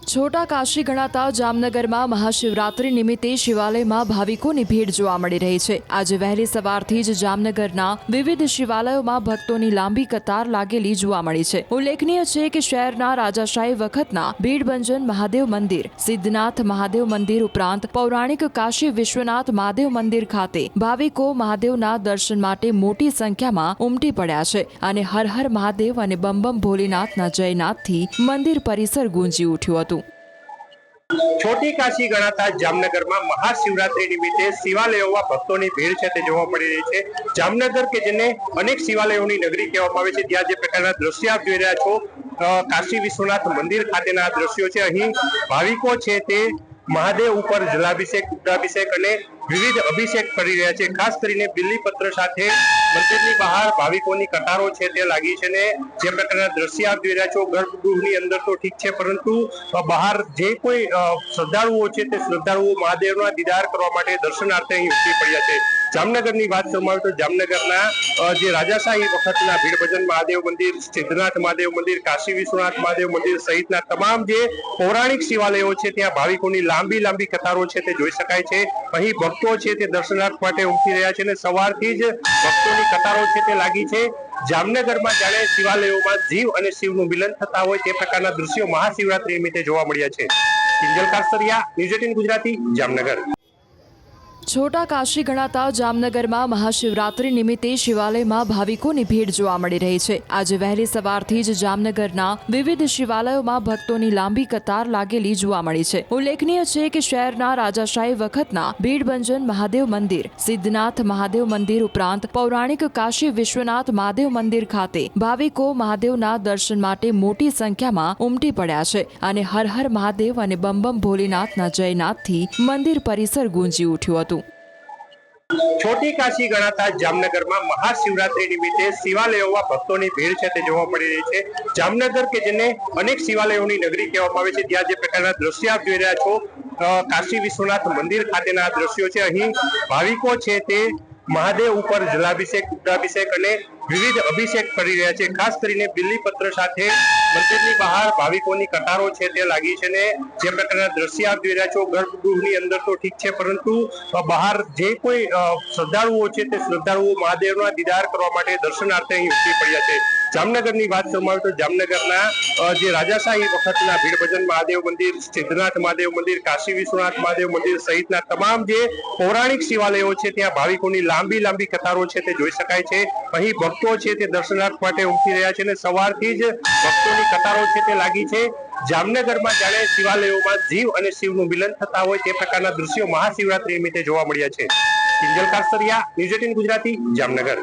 छोटा काशी गणाता जामनगर में महाशिवरात्रि निमित्ते शिवालय में भाविकों की भीड़ जोवा मळी रही है। आज वहेली सवारथी ज जामनगरना विविध शिवालयों में भक्तों की लांबी कतार लागेली जोवा मळी है। उल्लेखनीय है कि शहरना राजाशाही वखतना भीड़भंजन महादेव मंदिर, सिद्धनाथ महादेव मंदिर उपरांत पौराणिक काशी विश्वनाथ महादेव मंदिर खाते भाविको महादेवना दर्शन माटे मोटी संख्या में उमटी पड्या छे अने हर हर महादेव अने बम बम भोलेनाथना जयनाथथी मंदिर परिसर गूंजी उठ्युं हतुं। छोटी काशी गणाता जामनगर में महाशिवरात्रि निमित्ते शिवालयों में भक्तों की भीड़ है जोवा मळी रही है। जामनगर के जेने अनेक शिवालयों की नगरी कहवामां आवे छे, त्यां जे प्रकारना दृश्य आप जोई रह्या छो काशी विश्वनाथ मंदिर खातेना दृश्यो छे। अहीं भाविको छे ते महादेव ऊपर जलाभिषेक, रुद्राभिषेक अने विविध अभिषेक करी रह्या छे। खास करीने बिल्लीपत्र साथे मंदिरनी बहार भाविकोनी कतारो छे ते लागी छे ने जे प्रकारना दृश्य आप जोई रह्या छो गर्भगृहनी अंदर तो ठीक छे, परंतु बहार जे कोई श्रद्धाळुओ छे ते श्रद्धाळुओ महादेवना दीदार करवा माटे दर्शनार्थे અહીં ઉમટી પડ્યા છે। જામનગરની વાત કરવામાં આવે તો જામનગરના જે રાજાશાહી વખતના ભીડભંજન મહાદેવ મંદિર, સિદ્ધનાથ મહાદેવ મંદિર, કાશી વિશ્વનાથ મહાદેવ મંદિર સહિતના તમામ જે પૌરાણિક શિવાલયો છે ત્યાં ભાવિકોની લાંબી લાંબી કતારો છે તે જોઈ શકાય છે। અહીં ભક્તો છે તે દર્શનાર્થ માટે ઉમટી રહ્યા છે અને સવારથી જ ભક્તોની કતારો છે તે લાગી છે। જામનગરમાં જાણે શિવાલયોમાં જીવ અને શિવનું મિલન થતા હોય તે પ્રકારના દૃશ્યો મહાશિવરાત્રી નિમિત્તે જોવા મળ્યા છે। કિંજલ કાસ્તરિયા, ન્યૂઝ 18 ગુજરાતી, જામનગર। छोटा काशी गणाता जामनगर में महाशिवरात्रि निमित्ते शिवालय में भाविकों की भीड़ जोवा मळी रही है। आज वहेली सवारथी ज जामनगरना विविध शिवालयों में भक्तों की लांबी कतार लागेली जोवा मळी है। उल्लेखनीय है कि शहरना राजाशाही वखतना भीड़भंजन महादेव मंदिर, सिद्धनाथ महादेव मंदिर उपरांत पौराणिक काशी विश्वनाथ महादेव मंदिर खाते भाविको महादेवना दर्शन माटे मोटी संख्या में उमटी पड्या छे अने हर हर महादेव अने बम बम भोलेनाथना जयनाथथी मंदिर परिसर गूंजी उठ्युं हतुं। छोटी काशी गणाता जामनगर में महाशिवरात्रि निमित्ते शिवालयों में भक्तों की भीड़ है जोवा मळी रही है। जामनगर के जेने अनेक शिवालयों की नगरी कहवामां आवे छे, त्यां जे प्रकारना दृश्य आप जोई रह्या छो काशी विश्वनाथ मंदिर खातेना दृश्यो छे। અહીં ભાવિકો છે તે महादेव ऊपर जलाभिषेक, रुद्राभिषेक अने विविध अभिषेक करी रह्या छे। खास करीने बिल्लीपत्र साथे मंदिरनी बहार भाविकोनी कतारो छे ते लागी छे ने जे प्रकारना दृश्य आप जोई रह्या छो गर्भगृहनी अंदर तो ठीक छे, परंतु बहार जे कोई श्रद्धाळुओ छे ते श्रद्धाळुओ महादेवना दीदार करवा माटे दर्शनार्थे અહીં ઉમટી પડ્યા છે। જામનગરની વાત કરવામાં આવે તો જામનગરના જે રાજાશાહી વખતના ભીડભંજન મહાદેવ મંદિર, સિદ્ધનાથ મહાદેવ મંદિર, કાશી વિશ્વનાથ મહાદેવ મંદિર સહિતના તમામ જે પૌરાણિક શિવાલયો છે ત્યાં ભાવિકોની લાંબી લાંબી કતારો છે તે જોઈ શકાય છે। અહીં ભક્તો છે તે દર્શનાર્થ માટે ઉમટી રહ્યા છે અને સવારથી જ ભક્તોની કતારો છે તે લાગી છે। જામનગરમાં જાણે શિવાલયોમાં જીવ અને શિવનું મિલન થતા હોય તે પ્રકારના દૃશ્યો મહાશિવરાત્રી નિમિત્તે જોવા મળ્યા છે। કિંજલ કાસ્તરિયા, ન્યૂઝ 18 ગુજરાતી, જામનગર।